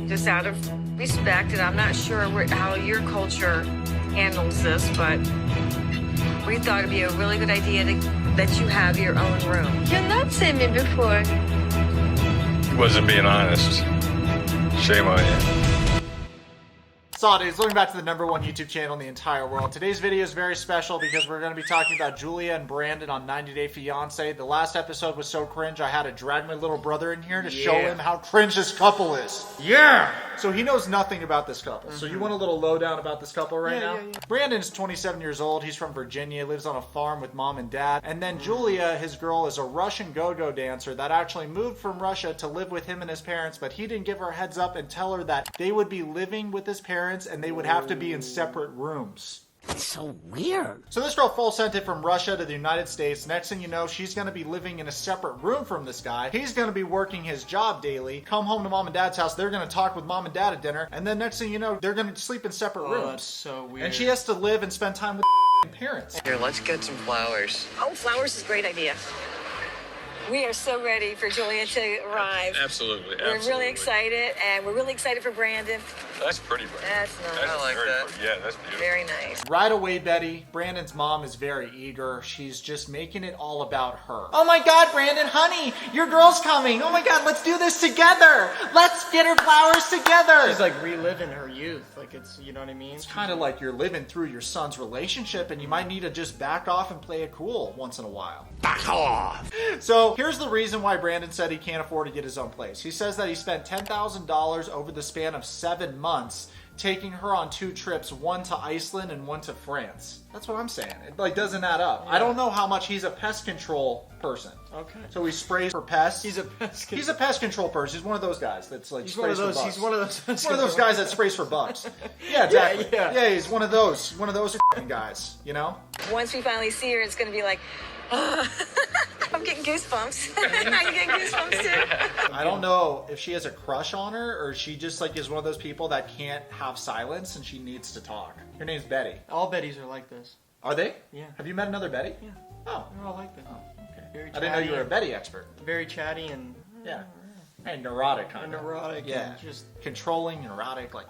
just out of respect, and I'm not sure how your culture handles this, but we thought it'd be a really good idea that you have your own room. You've not seen me before. He wasn't being honest. Shame on you. So dudes, welcome back to the #1 YouTube channel in the entire world. Today's video is very special because we're going to be talking about Julia and Brandon on 90 Day Fiance. The last episode was so cringe, I had to drag my little brother in here to show him how cringe this couple is. Yeah! So he knows nothing about this couple. So you want a little lowdown about this couple right now? Yeah. Brandon's 27 years old. He's from Virginia, lives on a farm with mom and dad. And then Julia, his girl, is a Russian go-go dancer that actually moved from Russia to live with him and his parents, but he didn't give her a heads up and tell her that they would be living with his parents and they would have to be in separate rooms. That's so weird. So this girl full sent it from Russia to the United States. Next thing you know, she's going to be living in a separate room from this guy. He's going to be working his job daily. Come home to mom and dad's house. They're going to talk with mom and dad at dinner. And then next thing you know, they're going to sleep in separate rooms. That's so weird. And she has to live and spend time with parents. Here, let's get some flowers. Oh, flowers is a great idea. We are so ready for Julia to arrive. Absolutely. We're really excited, and we're really excited for Brandon. That's pretty, Brandon. That's nice. I like that. Pretty. Yeah, that's beautiful. Very nice. Right away, Betty, Brandon's mom is very eager. She's just making it all about her. Oh my God, Brandon, honey, your girl's coming. Oh my God, let's do this together. Let's get her flowers together. She's like reliving her youth. Like it's, you know what I mean? It's kind of like you're living through your son's relationship and you might need to just back off and play it cool once in a while. Back off. So here's the reason why Brandon said he can't afford to get his own place. He says that he spent $10,000 over the span of 7 months taking her on 2 trips, one to Iceland and one to France. That's what I'm saying. It like doesn't add up. Yeah. I don't know how much. He's a pest control person. Okay. So he sprays for pests. He's a pest control. He's a pest control person. He's one of those guys that's like sprays for bugs. He's one of those. He's one of those guys that sprays for bugs. Yeah, exactly. Yeah, he's one of those. One of those guys. You know. Once we finally see her, it's going to be like, I'm getting goosebumps. I'm getting goosebumps too. I don't know if she has a crush on her or she just like is one of those people that can't have silence and she needs to talk. Her name's Betty. All Bettys are like this. Are they? Yeah. Have you met another Betty? Yeah. Oh. They're all like that. Oh, okay. Very I didn't know you were a Betty expert. Very chatty and... Yeah. And neurotic kind of. Neurotic. Yeah. And just controlling, neurotic, like...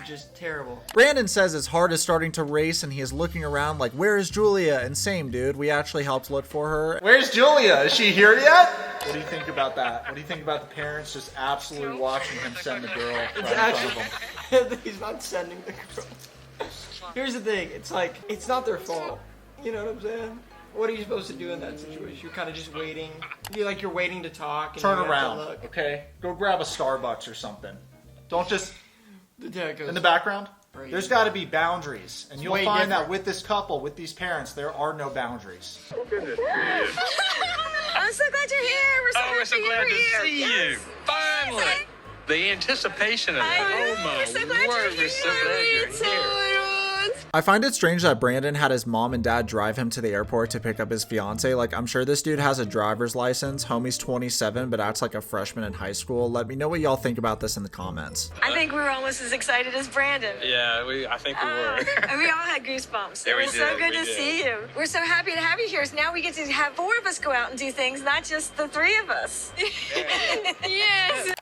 just terrible. Brandon says his heart is starting to race and he is looking around like, where is Julia? And same, dude. We actually helped look for her. Where's Julia? Is she here yet? What do you think about that? What do you think about the parents just absolutely watching him send the girl right in front of him? He's not sending the girl. Here's the thing. It's like, it's not their fault. You know what I'm saying? What are you supposed to do in that situation? You're kind of just waiting. You're waiting to talk. And Turn you have around, to look. okay? Go grab a Starbucks or something. Don't just... Dad goes, in the background, right. There's got to be boundaries. And you'll find that different. with this couple, with these parents, there are no boundaries. I'm so glad you're here. We're so glad to see you. Finally. The anticipation of it. Oh my We're so glad word, you're we're so glad you're here. I find it strange that Brandon had his mom and dad drive him to the airport to pick up his fiance. Like, I'm sure this dude has a driver's license. Homie's 27, but acts like a freshman in high school. Let me know what y'all think about this in the comments. I think we were almost as excited as Brandon. Yeah, I think we were. And we all had goosebumps. Yeah, It we was so did, good we to did. see you. We're so happy to have you here. So now we get to have 4 of us go out and do things, not just the 3 of us. Yes.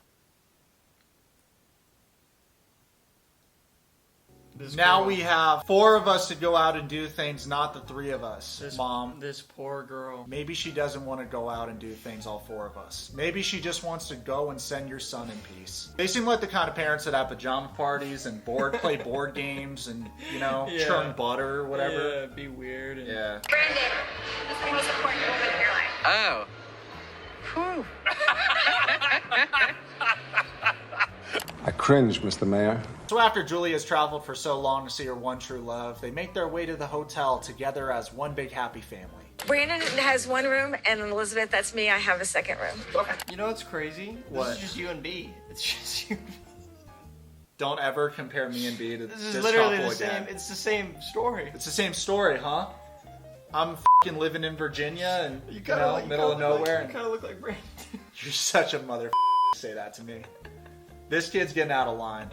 Now we have 4 of us to go out and do things, not the 3 of us. Mom. This poor girl. Maybe she doesn't want to go out and do things, all 4 of us. Maybe she just wants to go and send your son in peace. They seem like the kind of parents that have pajama parties and play board games and, you know, churn butter or whatever. Yeah, be weird. And... Yeah. Brandon, this is the most important moment of your life. Oh. Whew. I cringe, Mr. Mayor. So after Julia has traveled for so long to see her one true love, they make their way to the hotel together as one big happy family. Brandon has 1 room, and Elizabeth, that's me, I have a 2nd room. Okay. You know what's crazy? What? This is just you and B. It's just you and B. Don't ever compare me and B to This is this literally couple the same. again. It's the same story. It's the same story, huh? I'm f***ing living in Virginia and middle of nowhere. You kind of look like Brandon. You're such a mother to say that to me. This kid's getting out of line.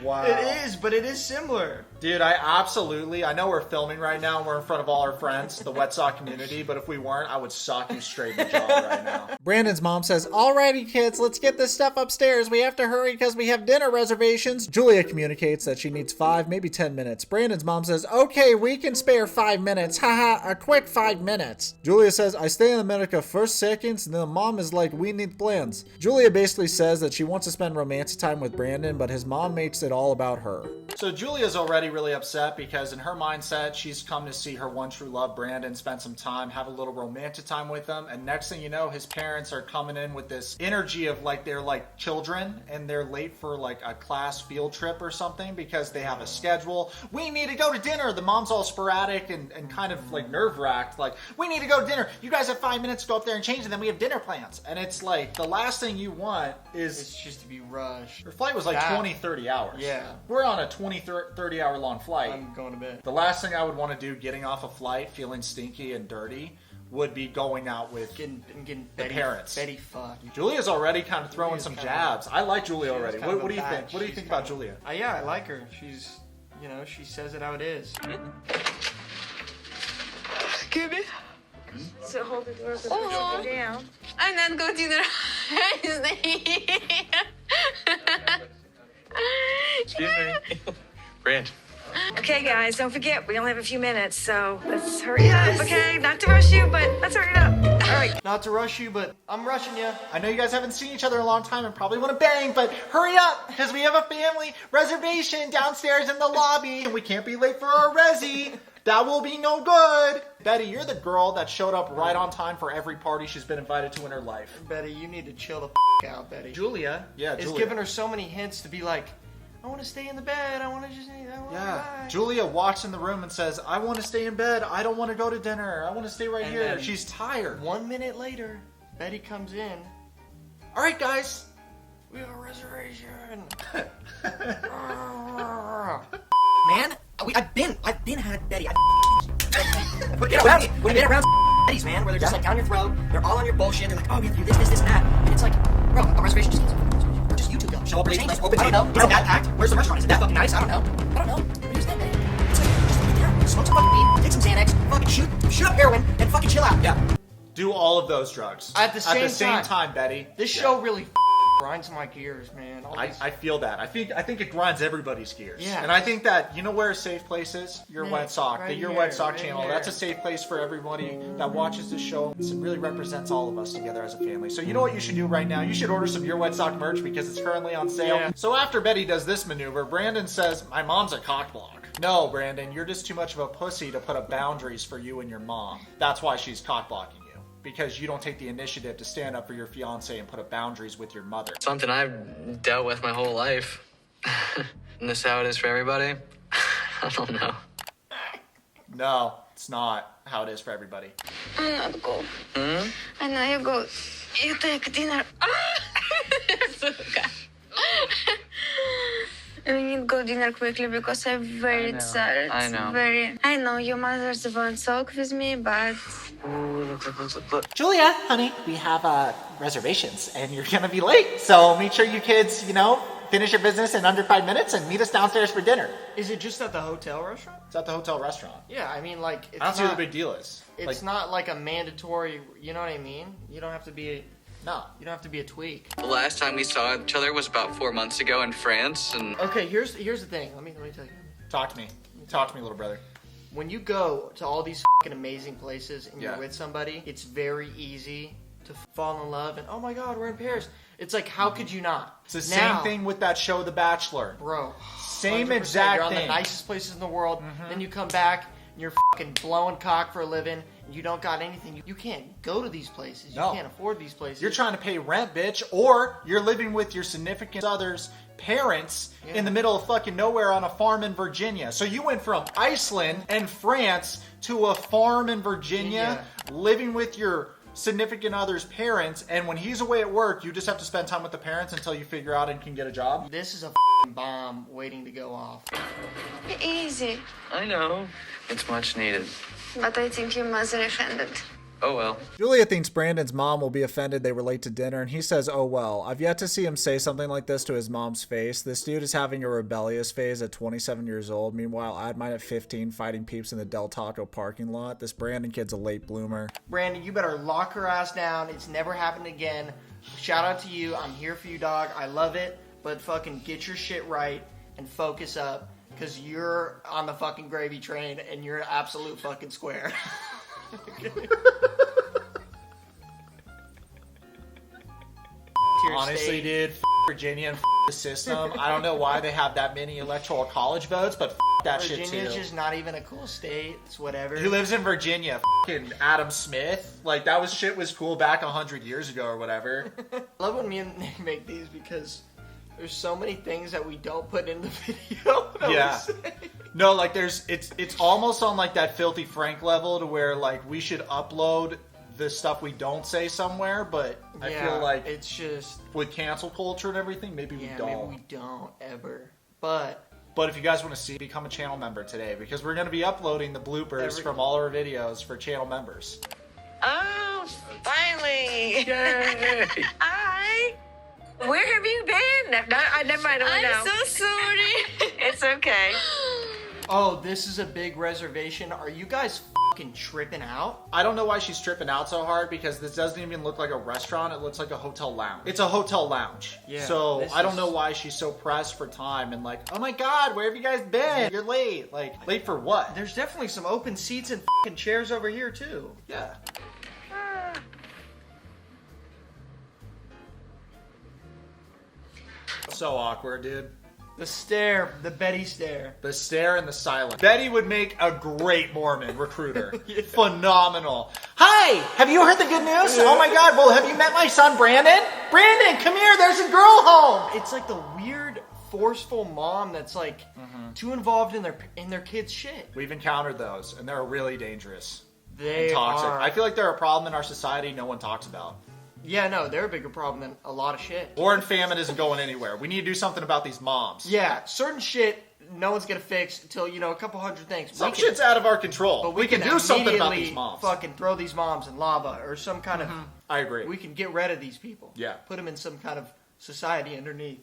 Wow. It is, but it is similar. Dude, I know we're filming right now and we're in front of all our friends, the Yourwetsock community, but if we weren't, I would sock you straight in the jaw right now. Brandon's mom says, "Alrighty kids, let's get this stuff upstairs. We have to hurry because we have dinner reservations." Julia communicates that she needs 5, maybe 10 minutes. Brandon's mom says, "Okay, we can spare 5 minutes. Haha, a quick 5 minutes." Julia says, "I stay in America first seconds," and the mom is like, "We need plans." Julia basically says that she wants to spend romantic time with Brandon, but his mom makes it all about her. So Julia's already really upset because in her mindset, she's come to see her one true love, Brandon, spend some time, have a little romantic time with him, and next thing you know, his parents are coming in with this energy of like they're like children and they're late for like a class field trip or something because they have a schedule. We need to go to dinner. The mom's all sporadic and kind of like nerve-wracked, like, we need to go to dinner. You guys have 5 minutes to go up there and change, and then we have dinner plans. And it's like, the last thing you want is... It's just to be rushed. Her flight was like 20, 30 hours. Yeah. We're on a 20, 30 hour long flight. I'm going to bed. The last thing I would want to do getting off a flight feeling stinky and dirty would be going out with Getting the parents. Betty fucked. Julia's already kind of throwing Julia's some kind jabs. I like Julia Julia's already. kind of What a do you think? batch. What do you She's think about kind of- Julia? Yeah, I like her. She's, you know, she says it how it is. Scooby. So hold the door down. I'm not going to dinner. Excuse me. Brand. Okay, guys, don't forget, we only have a few minutes, so let's hurry up, okay? Not to rush you, but let's hurry it up. All right. Not to rush you, but I'm rushing you. I know you guys haven't seen each other in a long time and probably want to bang, but hurry up because we have a family reservation downstairs in the lobby and we can't be late for our resi. That will be no good. Betty, you're the girl that showed up right on time for every party she's been invited to in her life. Betty, you need to chill the out, Betty. Julia, It's giving her so many hints to be like, I want to stay in the bed. I want to just, Julia walks in the room and says, "I want to stay in bed. I don't want to go to dinner. I want to stay right And here." then- She's tired. 1 minute later, Betty comes in. All right, guys. We have a reservation. Man, I've been had Betty. But get around, when you get around Betty's, man, where they're just like down your throat, they're all on your bullshit, they're like, oh, we have to do this, and that. And it's like, bro, a reservation just or just YouTube go. Show up, change, let's open, I don't know. You know, that packed. Where's the restaurant? Is it that fucking nice? I don't know. What is that, Betty? It's like, just look down, smoke some fucking weed, take some Xanax, fucking shoot up heroin, and fucking chill out. Yeah. Do all of those drugs. At the same time, Betty. This show really grinds my gears, man. I feel that. I think it grinds everybody's gears. Yeah. And I think that, you know where a safe place is? Yourwetsock. Right The here, Yourwetsock right channel. here. That's a safe place for everybody that watches this show. It really represents all of us together as a family. So you know what you should do right now? You should order some Yourwetsock merch because it's currently on sale. Yeah. So after Betty does this maneuver, Brandon says, "My mom's a cockblock." No, Brandon, you're just too much of a pussy to put up boundaries for you and your mom. That's why she's cockblocking you. Because you don't take the initiative to stand up for your fiance and put up boundaries with your mother. Something I've dealt with my whole life. And this how it is for everybody? I don't know. No, it's not how it is for everybody. I'm not go. I know you go. You take dinner. We need to go dinner quickly because I'm very tired. I know. I know your mother's want to talk with me, but Ooh, look. Julia, honey, we have reservations and you're gonna be late. So make sure you kids, finish your business in under 5 minutes and meet us downstairs for dinner. Is it just at the hotel restaurant? It's at the hotel restaurant. Yeah, I mean, like, it's I don't see what not, the big deal is. it's not like a mandatory, you know what I mean? You don't have to be No. a tweak. The last time we saw each other was about 4 months ago in France, and Okay, here's the thing. Let me tell you. Talk to me. Talk to me, little brother. When you go to all these fucking amazing places and you're Yeah. with somebody, it's very easy to fall in love and, oh my god, we're in Paris. It's like, how could you not? It's the same thing with that show, The Bachelor. Bro. Same 100%. exact You're on thing. the nicest places in the world, then you come back and you're fucking blowing cock for a living, and you don't got anything. You can't go to these places. No. You can't afford these places. You're trying to pay rent, bitch, or you're living with your significant other's parents in the middle of fucking nowhere on a farm in Virginia. So you went from Iceland and France to a farm in Virginia, living with your significant other's parents, and when he's away at work, you just have to spend time with the parents until you figure out and can get a job? This is a bomb waiting to go off. easy. I know it's much needed. But I think your mother offended. Oh well. Julia thinks Brandon's mom will be offended they were late to dinner, and he says, oh well. I've yet to see him say something like this to his mom's face. This dude is having a rebellious phase at 27 years old. Meanwhile, I'd mine at 15 fighting peeps in the Del Taco parking lot. This Brandon kid's a late bloomer. Brandon, you better lock her ass down. It's never happened again. Shout out to you. I'm here for you, dog. I love it. But fucking get your shit right and focus up. Because you're on the fucking gravy train and you're an absolute fucking square. Honestly, dude, Virginia and the system. I don't know why they have that many electoral college votes, but that shit too. Virginia's just not even a cool state. It's whatever. Who lives in Virginia? Fucking Adam Smith. Like, that shit was cool back 100 years ago or whatever. I love when me and Nick make these because there's so many things that we don't put in the video. Yeah. No, like it's almost on like that Filthy Frank level to where like we should upload the stuff we don't say somewhere, but I feel like it's just with cancel culture and everything, maybe we don't. Maybe we don't ever. But if you guys want to see, become a channel member today because we're going to be uploading the bloopers from all our videos for channel members. Oh, finally! Yay! Hi. Where have you been? Never mind. I'm so sorry. It's okay. oh, this is a big reservation. Are you guys fucking tripping out? I don't know why she's tripping out so hard because this doesn't even look like a restaurant. It looks like a hotel lounge. It's a hotel lounge. Yeah. So I don't know why she's so pressed for time and like, oh my God, where have you guys been? You're late. Like, late for what? There's definitely some open seats and fucking chairs over here too. Yeah. So awkward, dude. The stare, the Betty stare. The stare and the silence. Betty would make a great Mormon recruiter. Phenomenal. Hi, have you heard the good news? Oh my God, well, have you met my son, Brandon? Brandon, come here, there's a girl home. It's like the weird, forceful mom that's like too involved in their kids' shit. We've encountered those, and they're really dangerous. They and toxic. are. I feel like they're a problem in our society no one talks about. Yeah, no, they're a bigger problem than a lot of shit. War and famine isn't going anywhere. We need to do something about these moms. Yeah, certain shit no one's gonna fix until, a couple hundred things. Some shit's out of our control. But we can do something about these moms. Fucking throw these moms in lava or some kind of... I agree. We can get rid of these people. Yeah. Put them in some kind of society underneath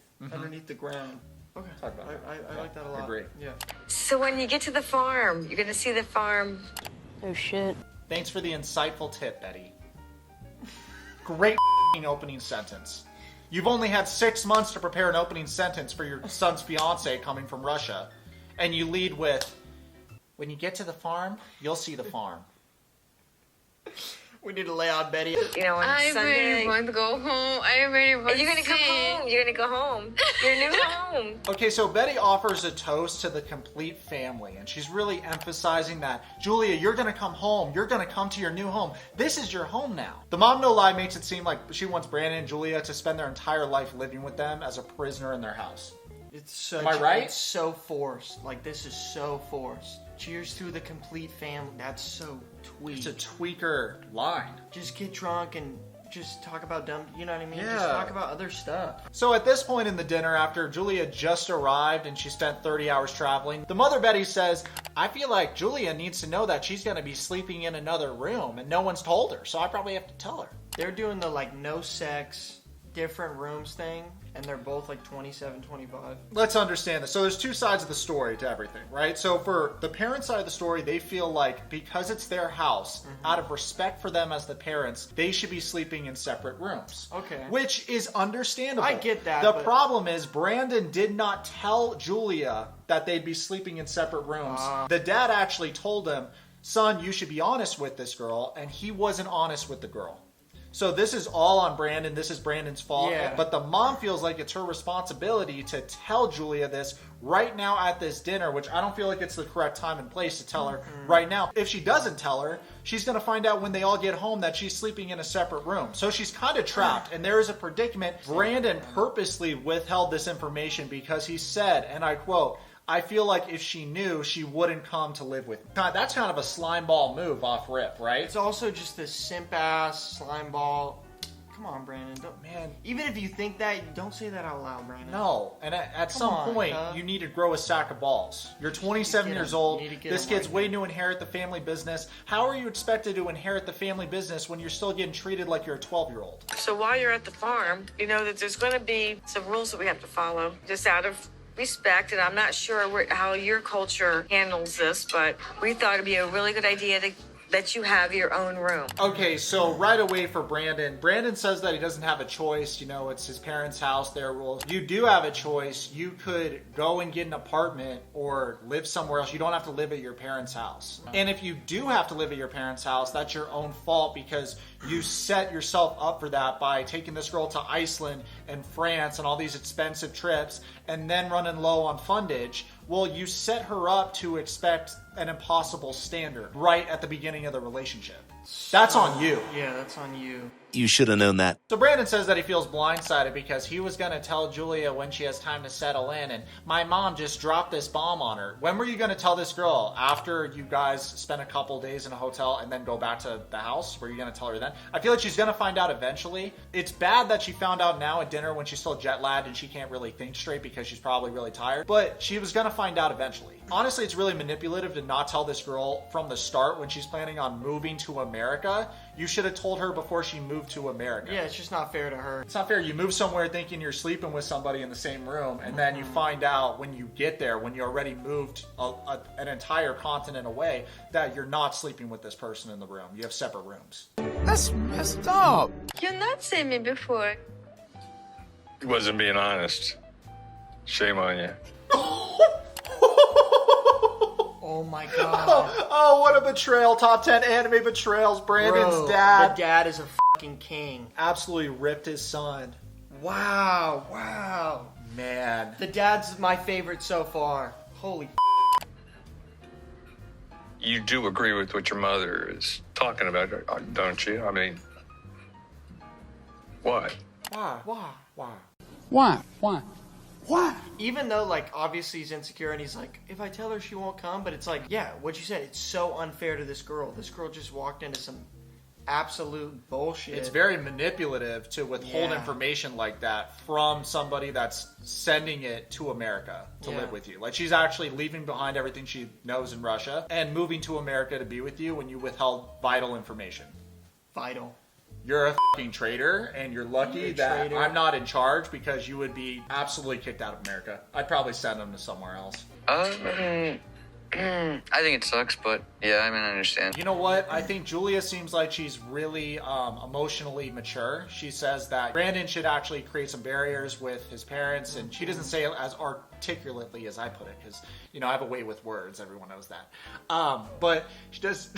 the ground. Okay. Talk about that. I like that a lot. I agree. Yeah. So when you get to the farm, you're gonna see the farm. Oh shit. Thanks for the insightful tip, Betty. Great opening sentence. You've only had 6 months to prepare an opening sentence for your son's fiance coming from Russia. And you lead with, when you get to the farm, you'll see the farm. We need to lay on Betty. On I Sunday. really want to go home. I really want to You're gonna come home. You're gonna go home. Your new home. Okay, so Betty offers a toast to the complete family, and she's really emphasizing that, Julia, you're gonna come home. You're gonna come to your new home. This is your home now. The mom, no lie, makes it seem like she wants Brandon and Julia to spend their entire life living with them as a prisoner in their house. It's such, Am I right? It's so forced. Like, this is so forced. Cheers to the complete family. That's so tweaked. It's a tweaker line. Just get drunk and just talk about dumb, you know what I mean? Yeah. Just talk about other stuff. So at this point in the dinner, after Julia just arrived and she spent 30 hours traveling, the mother Betty says, I feel like Julia needs to know that she's going to be sleeping in another room and no one's told her, so I probably have to tell her. They're doing the, no sex, different rooms thing, and they're both, 27, 25. Let's understand this. So there's two sides of the story to everything, right? So for the parent side of the story, they feel like because it's their house, out of respect for them as the parents, they should be sleeping in separate rooms. Okay. Which is understandable. I get that, The but- problem is Brandon did not tell Julia that they'd be sleeping in separate rooms. The dad actually told him, son, you should be honest with this girl, and he wasn't honest with the girl. So this is all on Brandon. This is Brandon's fault. Yeah. But the mom feels like it's her responsibility to tell Julia this right now at this dinner, which I don't feel like it's the correct time and place to tell her right now. If she doesn't tell her, she's going to find out when they all get home that she's sleeping in a separate room. So she's kind of trapped, and there is a predicament. Brandon purposely withheld this information because he said, and I quote, I feel like if she knew, she wouldn't come to live with me. That's kind of a slime ball move off rip, right? It's also just this simp-ass, slime ball Come on, Brandon. Don't, Man. even if you think that, don't say that out loud, Brandon. No, and at some on, point, cuz. you need to grow a sack of balls. You're 27 years old. You need to get This him kid's right waiting to inherit the family business. How are you expected to inherit the family business when you're still getting treated like you're a 12-year-old? So while you're at the farm, you know that there's going to be some rules that we have to follow, just out of respect. And I'm not sure how your culture handles this, but we thought it'd be a really good idea to that you have your own room. Okay, so right away for Brandon says that he doesn't have a choice. You know, it's his parents' house, their rules. You do have a choice. You could go and get an apartment or live somewhere else. You don't have to live at your parents' house. And if you do have to live at your parents' house, that's your own fault because you set yourself up for that by taking this girl to Iceland and France and all these expensive trips and then running low on fundage. Well, you set her up to expect an impossible standard right at the beginning of the relationship. That's on you. Yeah, that's on you. You should have known that. So Brandon says that he feels blindsided because he was going to tell Julia when she has time to settle in, and my mom just dropped this bomb on her. When were you going to tell this girl? After you guys spent a couple days in a hotel and then go back to the house? Were you going to tell her then? I feel like she's going to find out eventually. It's bad that she found out now at dinner when she's still jet lagged and she can't really think straight because she's probably really tired, but she was going to find out eventually. Honestly, it's really manipulative to not tell this girl from the start when she's planning on moving to America. You should have told her before she moved to America. Yeah, it's just not fair to her. It's not fair. You move somewhere thinking you're sleeping with somebody in the same room, and then you find out when you get there, when you already moved an entire continent away, that you're not sleeping with this person in the room. You have separate rooms. That's messed up. You've not seen me before. He wasn't being honest. Shame on you. Oh my god. Oh, what a betrayal. Top 10 anime betrayals. Brandon's Bro, dad. The dad is a fucking king. Absolutely ripped his son. Wow, wow. Man. The dad's my favorite so far. Holy You do agree with what your mother is talking about, don't you? I mean, what? Why? Why? Why? Even though, like, obviously he's insecure and he's like, if I tell her she won't come, but it's like, yeah, what you said, it's so unfair to this girl. This girl just walked into some absolute bullshit. It's very manipulative to withhold Yeah. information like that from somebody that's sending it to America to Yeah. live with you. Like, she's actually leaving behind everything she knows in Russia and moving to America to be with you when you withheld vital information. vital. You're a fucking traitor, and you're lucky You're a that traitor. I'm not in charge because you would be absolutely kicked out of America. I'd probably send them to somewhere else. I think it sucks, but yeah, I mean, I understand. You know what? I think Julia seems like she's really emotionally mature. She says that Brandon should actually create some barriers with his parents, and she doesn't say it as articulately as I put it, because, you know, I have a way with words. Everyone knows that. But she does...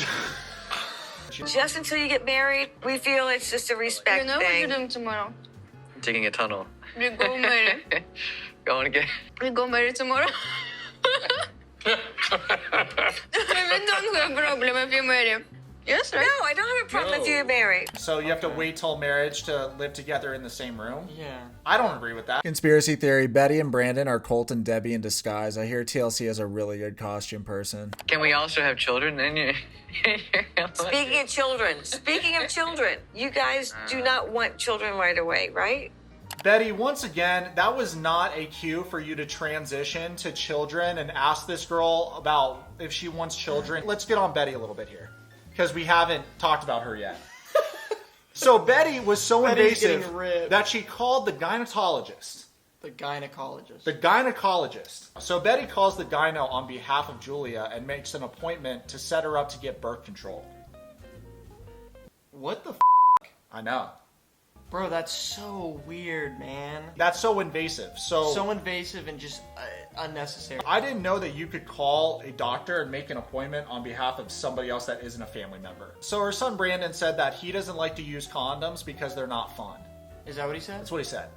Just until you get married, we feel it's just a respect You know what thing. you're doing tomorrow? Digging a tunnel. We go marry. Going again. We go marry tomorrow. We don't have a problem if you marry. Yes, right? No, I don't have a problem if you're married. So you have to wait till marriage to live together in the same room? Yeah. I don't agree with that. Conspiracy theory. Betty and Brandon are Colt and Debbie in disguise. I hear TLC has a really good costume person. Can we also have children in your Speaking of children, you guys do not want children right away, right? Betty, once again, that was not a cue for you to transition to children and ask this girl about if she wants children. Let's get on Betty a little bit here, because we haven't talked about her yet. So Betty was so Betty's invasive getting ripped. that she called the gynecologist. The gynecologist. The gynecologist. So Betty calls the gyno on behalf of Julia and makes an appointment to set her up to get birth control. What the I know. Bro, that's so weird, man. That's so invasive. So invasive and just unnecessary. I didn't know that you could call a doctor and make an appointment on behalf of somebody else that isn't a family member. So her son Brandon said that he doesn't like to use condoms because they're not fun. Is that what he said? That's what he said.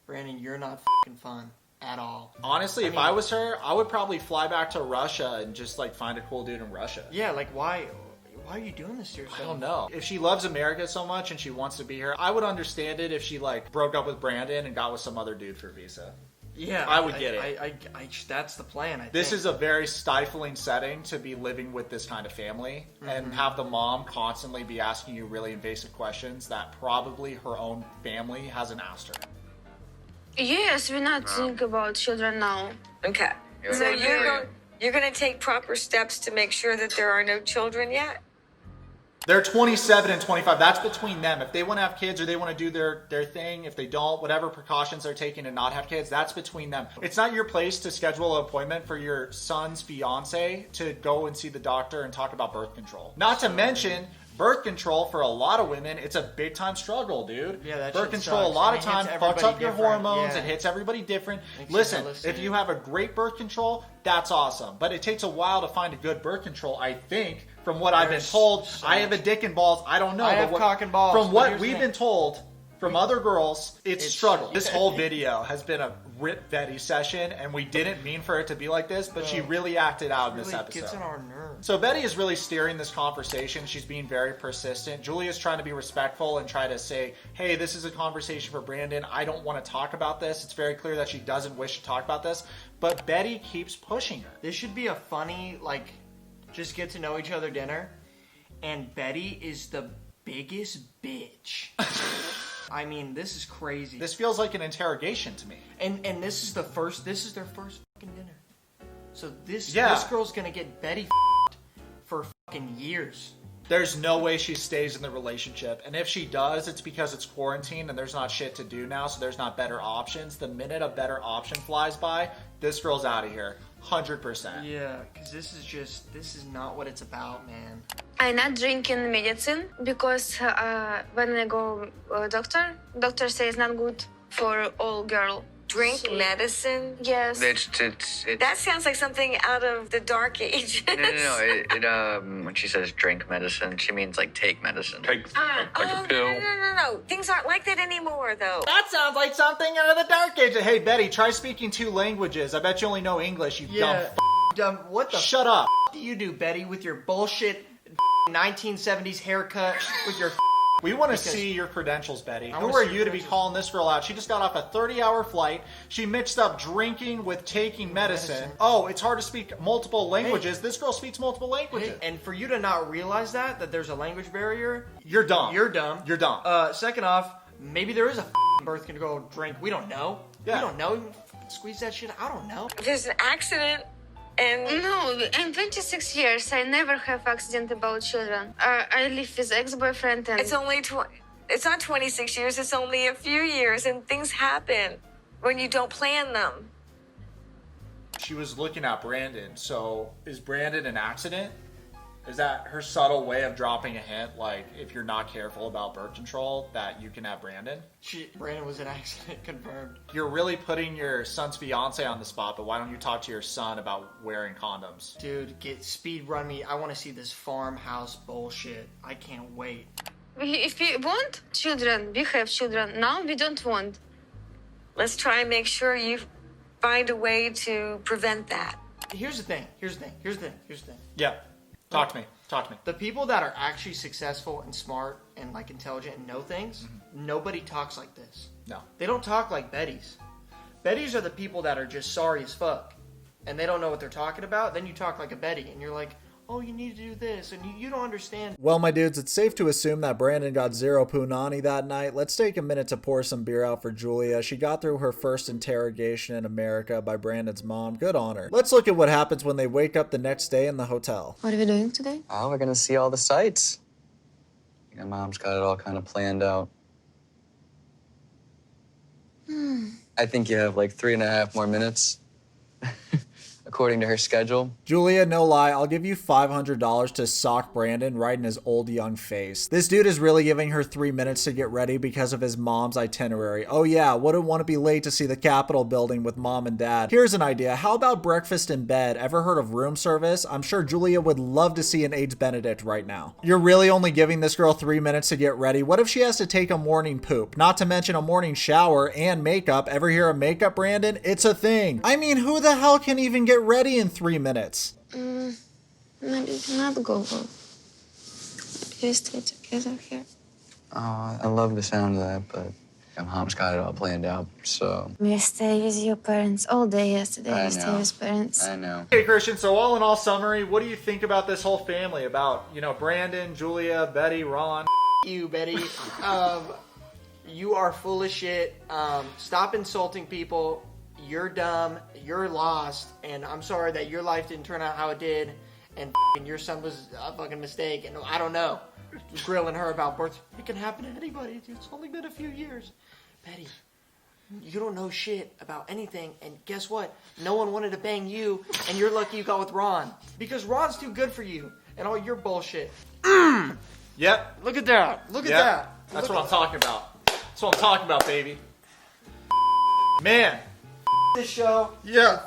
Brandon, you're not fucking fun at all. Honestly, if I was her, I would probably fly back to Russia and just like find a cool dude in Russia. Yeah, like why are you doing this to yourself? I don't know. If she loves America so much and she wants to be here, I would understand it if she like broke up with Brandon and got with some other dude for a visa. Yeah, I would get it. That's the plan. This is a very stifling setting to be living with this kind of family and have the mom constantly be asking you really invasive questions that probably her own family hasn't asked her. Yes, we're not thinking about children now. Okay. So you're going to take proper steps to make sure that there are no children yet? They're 27 and 25. That's between them. If they want to have kids or they want to do their thing, if they don't, whatever precautions they're taking to not have kids, that's between them. It's not your place to schedule an appointment for your son's fiance to go and see the doctor and talk about birth control. Not to mention, birth control for a lot of women, it's a big time struggle, dude. Yeah, that birth shit control sucks. a lot of It time hits fucks up your everybody hormones. different. It hits everybody different. Makes you Listen, jealous, if dude. you have a great birth control, that's awesome. But it takes a while to find a good birth control, I think. From what I've been told, I have a dick and balls. I don't know. I have cock and balls. From but what here's the we've thing. been told from other girls, it's struggle. This whole video has been a Rip Betty session, and we didn't mean for it to be like this, but she really acted out in this episode. Gets on our nerves. So Betty is really steering this conversation. She's being very persistent. Julia's trying to be respectful and try to say, hey, this is a conversation for Brandon. I don't want to talk about this. It's very clear that she doesn't wish to talk about this. But Betty keeps pushing her. This should be a funny, just get to know each other dinner. And Betty is the biggest bitch. I mean, this is crazy. This feels like an interrogation to me. And this is their first fucking dinner. So this girl's gonna get Betty for fucking years. There's no way she stays in the relationship. And if she does, it's because it's quarantine and there's not shit to do now, so there's not better options. The minute a better option flies by, this girl's out of here. 100%. Yeah, because this is not what it's about, man. I'm not drinking medicine because when I go doctor says not good for all girl. Drink medicine? Yes. That sounds like something out of the dark ages. No. When she says drink medicine, she means like take medicine. Take like a pill. No. Things aren't like that anymore, though. That sounds like something out of the dark ages. Hey, Betty, try speaking 2 languages. I bet you only know English, you Dumb. What the Shut up. do you do, Betty, with your bullshit 1970s haircut, with your We want to see your credentials, Betty. Who wanna are see you your to be credentials. calling this girl out? She just got off a 30-hour flight. She mixed up drinking with taking medicine. Oh, it's hard to speak multiple languages. This girl speaks multiple languages. And for you to not realize that there's a language barrier, You're dumb. you're dumb. You're dumb. Second off, maybe there is a birth control drink. We don't know. Yeah. We don't know. You squeeze that shit. I don't know. If there's an accident and No, in 26 years, I never have accident about children. I live with ex-boyfriend and... it's not 26 years, it's only a few years, and things happen when you don't plan them. She was looking at Brandon. So is Brandon an accident? Is that her subtle way of dropping a hint, like, if you're not careful about birth control, that you can have Brandon? Brandon was an accident, confirmed. You're really putting your son's fiance on the spot, but why don't you talk to your son about wearing condoms? Dude, speed run me. I want to see this farmhouse bullshit. I can't wait. If we want children, we have children. Now we don't want. Let's try and make sure you find a way to prevent that. Here's the thing. Yeah. Talk to me. The people that are actually successful and smart and intelligent and know things, nobody talks like this. No. They don't talk like Betty's. Betty's are the people that are just sorry as fuck. And they don't know what they're talking about. Then you talk like a Betty and you're like, oh, you need to do this. And you don't understand. Well, my dudes, it's safe to assume that Brandon got 0 punani that night. Let's take a minute to pour some beer out for Julia. She got through her first interrogation in America by Brandon's mom. Good on her. Let's look at what happens when they wake up the next day in the hotel. What are we doing today? Oh, we're gonna see all the sights. Your mom's got it all kind of planned out. I think you have 3.5 more minutes. According to her schedule. Julia, no lie, I'll give you $500 to sock Brandon right in his old young face. This dude is really giving her 3 minutes to get ready because of his mom's itinerary. Oh yeah, wouldn't want to be late to see the Capitol building with mom and dad. Here's an idea. How about breakfast in bed? Ever heard of room service? I'm sure Julia would love to see an Eggs Benedict right now. You're really only giving this girl 3 minutes to get ready. What if she has to take a morning poop? Not to mention a morning shower and makeup. Ever hear of makeup, Brandon? It's a thing. I mean, who the hell can even get ready in 3 minutes? Maybe not go. We stay together here. Oh, I love the sound of that, but My mom's got it all planned out, so. We stay with your parents all day yesterday. I We stay know. with parents. I know. Okay, Christian, so all in all summary, what do you think about this whole family? About, you know, Brandon, Julia, Betty, Ron? You, Betty. You are full of shit. Stop insulting people. You're dumb. You're lost. And I'm sorry that your life didn't turn out how it did. And your son was a fucking mistake. And I don't know. Grilling her about birth. It can happen to anybody. It's only been a few years. Betty, you don't know shit about anything. And guess what? No one wanted to bang you. And you're lucky you got with Ron. Because Ron's too good for you. And all your bullshit. Yep. Look at that. Look at Yep. that. That's what I'm talking about. That's what I'm talking about, baby. Man. This show. Yeah.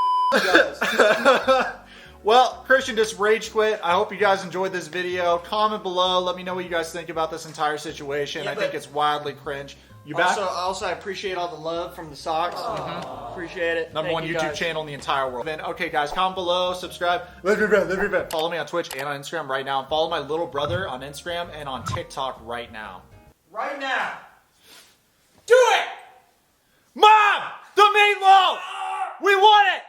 Well, Christian just rage quit. I hope you guys enjoyed this video. Comment below. Let me know what you guys think about this entire situation. Yeah, I think it's wildly cringe. You back? Also, I appreciate all the love from the socks. Appreciate it. Number Thank one you, YouTube guys. channel in the entire world. Okay, guys, comment below, subscribe. Follow me on Twitch and on Instagram right now. And follow my little brother on Instagram and on TikTok right now. Right now. Do it! Mom! The meatloaf! We want it!